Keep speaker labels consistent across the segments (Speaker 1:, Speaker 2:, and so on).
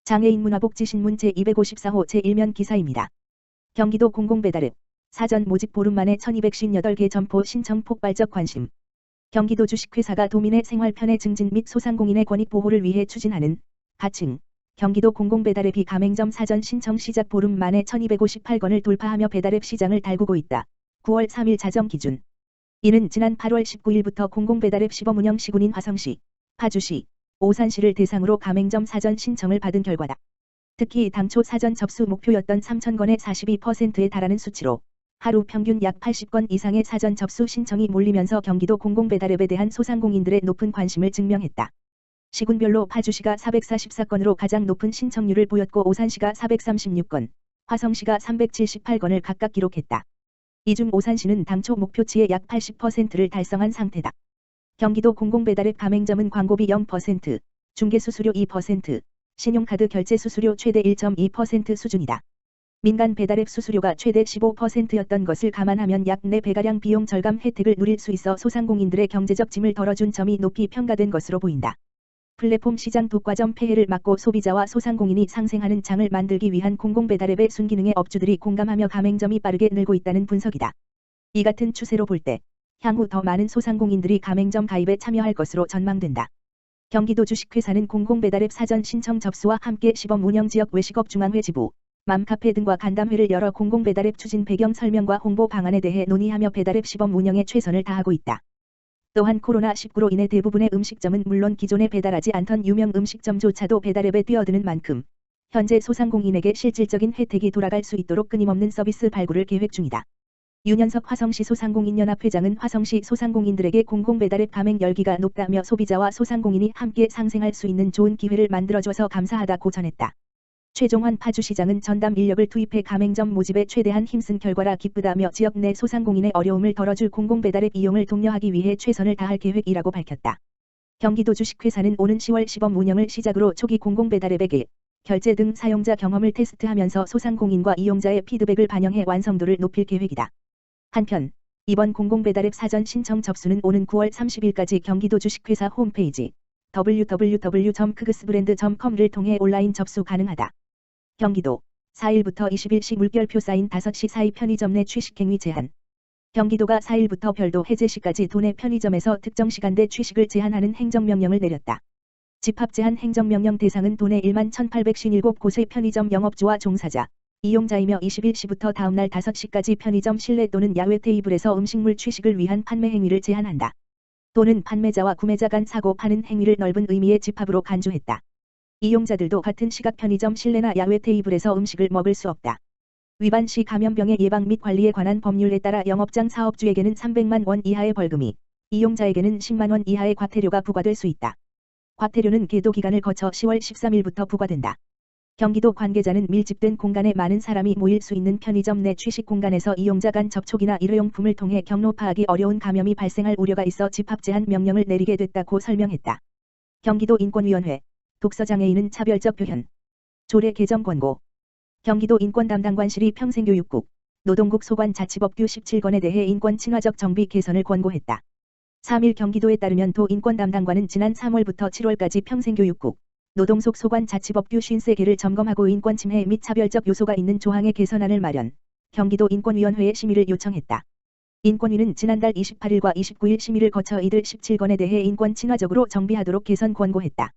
Speaker 1: 장애인 문화복지신문 제254호 제1면 기사입니다. 경기도 공공배달앱 사전 모집 보름 만에 1258개 점포 신청 폭발적 관심. 경기도 주식회사가 도민의 생활 편의 증진 및 소상공인의 권익 보호를 위해 추진하는 가칭 경기도 공공배달앱이 가맹점 사전 신청 시작 보름 만에 1258건을 돌파하며 배달앱 시장을 달구고 있다. 9월 3일 자정 기준. 이는 지난 8월 19일부터 공공배달앱 시범 운영 시군인 화성시, 파주시, 오산시를 대상으로 가맹점 사전 신청을 받은 결과다. 특히 당초 사전 접수 목표였던 3,000건의 42%에 달하는 수치로 하루 평균 약 80건 이상의 사전 접수 신청이 몰리면서 경기도 공공배달앱에 대한 소상공인들의 높은 관심을 증명했다. 시군별로 파주시가 444건으로 가장 높은 신청률을 보였고 오산시가 436건, 화성시가 378건을 각각 기록했다. 이 중 오산시는 당초 목표치의 약 80%를 달성한 상태다. 경기도 공공배달앱 가맹점은 광고비 0%, 중개수수료 2%, 신용카드 결제 수수료 최대 1.2% 수준이다. 민간 배달앱 수수료가 최대 15%였던 것을 감안하면 약 4배가량 비용 절감 혜택을 누릴 수 있어 소상공인들의 경제적 짐을 덜어준 점이 높이 평가된 것으로 보인다. 플랫폼 시장 독과점 폐해를 막고 소비자와 소상공인이 상생하는 장을 만들기 위한 공공배달앱의 순기능에 업주들이 공감하며 가맹점이 빠르게 늘고 있다는 분석이다. 이 같은 추세로 볼 때 향후 더 많은 소상공인들이 가맹점 가입에 참여할 것으로 전망된다. 경기도 주식회사는 공공배달앱 사전 신청 접수와 함께 시범 운영 지역 외식업 중앙회 지부, 맘카페 등과 간담회를 열어 공공배달앱 추진 배경 설명과 홍보 방안에 대해 논의하며 배달앱 시범 운영에 최선을 다하고 있다. 또한 코로나19로 인해 대부분의 음식점은 물론 기존에 배달하지 않던 유명 음식점조차도 배달앱에 뛰어드는 만큼 현재 소상공인에게 실질적인 혜택이 돌아갈 수 있도록 끊임없는 서비스 발굴을 계획 중이다. 윤현석 화성시 소상공인연합 회장은 화성시 소상공인들에게 공공배달앱 가맹 열기가 높다며 소비자와 소상공인이 함께 상생할 수 있는 좋은 기회를 만들어줘서 감사하다고 전했다. 최종환 파주시장은 전담 인력을 투입해 가맹점 모집에 최대한 힘쓴 결과라 기쁘다며 지역 내 소상공인의 어려움을 덜어줄 공공배달앱 이용을 독려하기 위해 최선을 다할 계획이라고 밝혔다. 경기도 주식회사는 오는 10월 시범 운영을 시작으로 초기 공공배달앱에게 결제 등 사용자 경험을 테스트하면서 소상공인과 이용자의 피드백을 반영해 완성도를 높일 계획이다. 한편 이번 공공배달앱 사전 신청 접수는 오는 9월 30일까지 경기도 주식회사 홈페이지 www.kgsbrand.com을 통해 온라인 접수 가능하다. 경기도 4일부터 20일시 물결표 사인 5시 사이 편의점 내 취식행위 제한. 경기도가 4일부터 별도 해제 시까지 도내 편의점에서 특정 시간대 취식을 제한하는 행정명령을 내렸다. 집합 제한 행정명령 대상은 도내 1만 1,857곳의 편의점 영업주와 종사자, 이용자이며 21시부터 다음날 5시까지 편의점 실내 또는 야외 테이블에서 음식물 취식을 위한 판매 행위를 제한한다. 또는 판매자와 구매자 간 사고 파는 행위를 넓은 의미의 집합으로 간주했다. 이용자들도 같은 시각 편의점 실내나 야외 테이블에서 음식을 먹을 수 없다. 위반 시 감염병의 예방 및 관리에 관한 법률에 따라 영업장 사업주에게는 300만 원 이하의 벌금이, 이용자에게는 10만 원 이하의 과태료가 부과될 수 있다. 과태료는 계도 기간을 거쳐 10월 13일부터 부과된다. 경기도 관계자는 밀집된 공간에 많은 사람이 모일 수 있는 편의점 내 취식 공간에서 이용자 간 접촉이나 일회용품을 통해 경로 파악이 어려운 감염이 발생할 우려가 있어 집합 제한 명령을 내리게 됐다고 설명했다. 경기도 인권위원회 독서장애인은 차별적 표현 조례 개정 권고. 경기도 인권담당관실이 평생교육국, 노동국 소관자치법규 17건에 대해 인권 친화적 정비 개선을 권고했다. 3일 경기도에 따르면 도 인권담당관은 지난 3월부터 7월까지 평생교육국, 노동속 소관자치법규 53개를 점검하고 인권 침해 및 차별적 요소가 있는 조항의 개선안을 마련, 경기도 인권위원회에 심의를 요청했다. 인권위는 지난달 28일과 29일 심의를 거쳐 이들 17건에 대해 인권 친화적으로 정비하도록 개선 권고했다.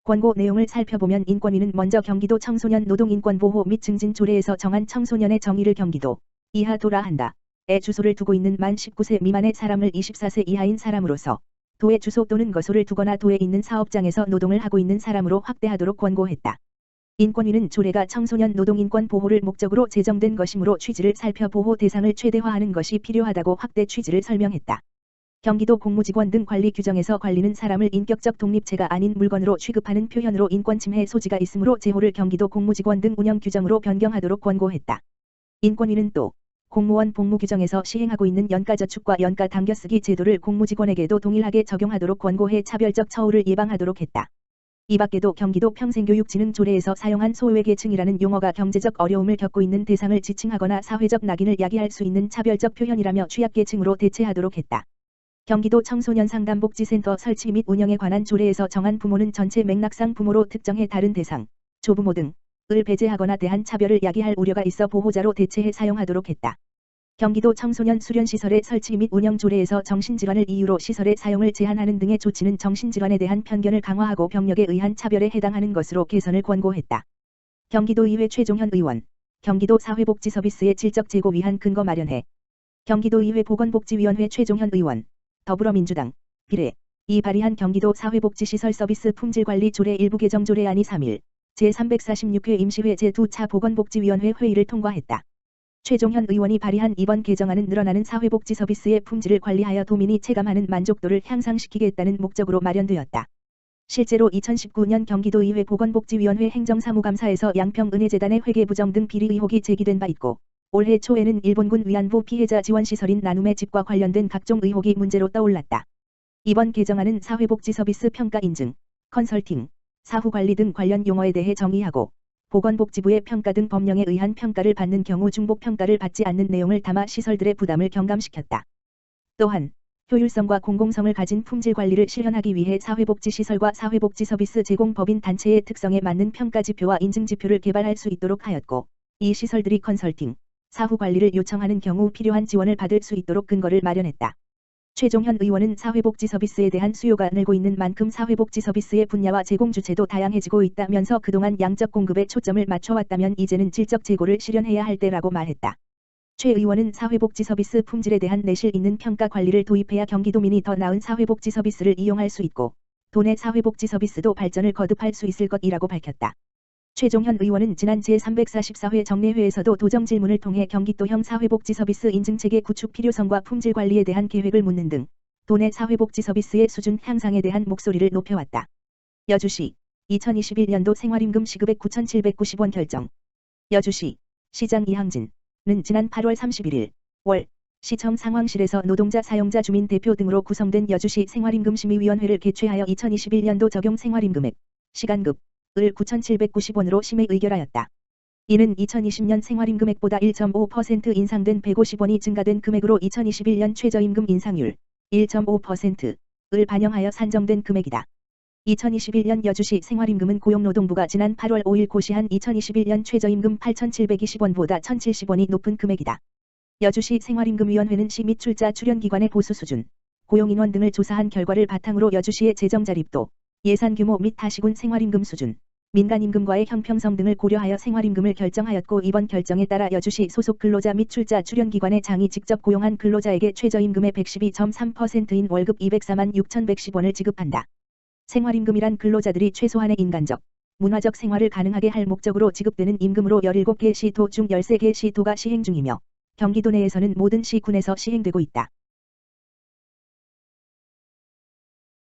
Speaker 1: 권고 내용을 살펴보면 인권위는 먼저 경기도 청소년 노동인권보호 및 증진 조례에서 정한 청소년의 정의를 경기도 이하 도라 한다에 주소를 두고 있는 만 19세 미만의 사람을 24세 이하인 사람으로서 도에 주소 또는 거소를 두거나 도에 있는 사업장에서 노동을 하고 있는 사람으로 확대하도록 권고했다. 인권위는 조례가 청소년 노동인권 보호를 목적으로 제정된 것이므로 취지를 살펴 보호 대상을 최대화하는 것이 필요하다고 확대 취지를 설명했다. 경기도 공무직원 등 관리 규정에서 관리는 사람을 인격적 독립체가 아닌 물건으로 취급하는 표현으로 인권 침해 소지가 있으므로 제호를 경기도 공무직원 등 운영 규정으로 변경하도록 권고했다. 인권위는 또 공무원 복무 규정에서 시행하고 있는 연가저축과 연가 당겨쓰기 제도를 공무직원에게도 동일하게 적용하도록 권고해 차별적 처우를 예방하도록 했다. 이 밖에도 경기도 평생교육진흥조례에서 사용한 소외계층이라는 용어가 경제적 어려움을 겪고 있는 대상을 지칭하거나 사회적 낙인을 야기할 수 있는 차별적 표현이라며 취약계층으로 대체하도록 했다. 경기도 청소년 상담복지센터 설치 및 운영에 관한 조례에서 정한 부모는 전체 맥락상 부모로 특정해 다른 대상, 조부모 등을 배제하거나 대한 차별을 야기할 우려가 있어 보호자로 대체해 사용하도록 했다. 경기도 청소년 수련시설의 설치 및 운영 조례에서 정신질환을 이유로 시설의 사용을 제한하는 등의 조치는 정신질환에 대한 편견을 강화하고 병력에 의한 차별에 해당하는 것으로 개선을 권고했다. 경기도의회 최종현 의원, 경기도 사회복지서비스의 질적 제고 위한 근거 마련해. 경기도의회 보건복지위원회 최종현 의원, 더불어민주당, 비례, 이 발의한 경기도 사회복지시설 서비스 품질관리 조례 일부 개정 조례안이 3일 제346회 임시회 제2차 보건복지위원회 회의를 통과했다. 최종현 의원이 발의한 이번 개정안은 늘어나는 사회복지 서비스의 품질을 관리하여 도민이 체감하는 만족도를 향상시키겠다는 목적으로 마련되었다. 실제로 2019년 경기도의회 보건복지위원회 행정사무감사에서 양평은혜재단의 회계 부정 등 비리 의혹이 제기된 바 있고 올해 초에는 일본군 위안부 피해자 지원시설인 나눔의 집과 관련된 각종 의혹이 문제로 떠올랐다. 이번 개정안은 사회복지 서비스 평가 인증, 컨설팅, 사후관리 등 관련 용어에 대해 정의하고 보건복지부의 평가 등 법령에 의한 평가를 받는 경우 중복평가를 받지 않는 내용을 담아 시설들의 부담을 경감시켰다. 또한 효율성과 공공성을 가진 품질관리를 실현하기 위해 사회복지시설과 사회복지서비스 제공법인 단체의 특성에 맞는 평가지표와 인증지표를 개발할 수 있도록 하였고 이 시설들이 컨설팅, 사후관리를 요청하는 경우 필요한 지원을 받을 수 있도록 근거를 마련했다. 최종현 의원은 사회복지 서비스에 대한 수요가 늘고 있는 만큼 사회복지 서비스의 분야와 제공 주체도 다양해지고 있다면서 그동안 양적 공급에 초점을 맞춰왔다면 이제는 질적 제고를 실현해야 할 때라고 말했다. 최 의원은 사회복지 서비스 품질에 대한 내실 있는 평가 관리를 도입해야 경기도민이 더 나은 사회복지 서비스를 이용할 수 있고 도내 사회복지 서비스도 발전을 거듭할 수 있을 것이라고 밝혔다. 최종현 의원은 지난 제344회 정례회에서도 도정 질문을 통해 경기도형 사회복지 서비스 인증체계 구축 필요성과 품질 관리에 대한 계획을 묻는 등 도내 사회복지 서비스의 수준 향상에 대한 목소리를 높여왔다. 여주시 2021년도 생활임금 시급액 9,790원 결정. 여주시 시장 이항진은 지난 8월 31일 월 시청 상황실에서 노동자 사용자 주민 대표 등으로 구성된 여주시 생활임금심의위원회를 개최하여 2021년도 적용 생활임금액 시간급 을 9,790원으로 심의 의결하였다. 이는 2020년 생활임금액보다 1.5% 인상된 150원이 증가된 금액으로 2021년 최저임금 인상률 1.5%를 반영하여 산정된 금액이다. 2021년 여주시 생활임금은 고용노동부가 지난 8월 5일 고시한 2021년 최저임금 8,720원보다 1,070원이 높은 금액이다. 여주시 생활임금위원회는 시 및 출자 출연기관의 보수 수준, 고용인원 등을 조사한 결과를 바탕으로 여주시의 재정자립도, 예산 규모 및 타시군 생활임금 수준, 민간임금과의 형평성 등을 고려하여 생활임금을 결정하였고 이번 결정에 따라 여주시 소속 근로자 및 출자 출연기관의 장이 직접 고용한 근로자에게 최저임금의 112.3%인 월급 204만 6,110원을 지급한다. 생활임금이란 근로자들이 최소한의 인간적, 문화적 생활을 가능하게 할 목적으로 지급되는 임금으로 17개 시도 중 13개 시도가 시행 중이며 경기도 내에서는 모든 시군에서 시행되고 있다.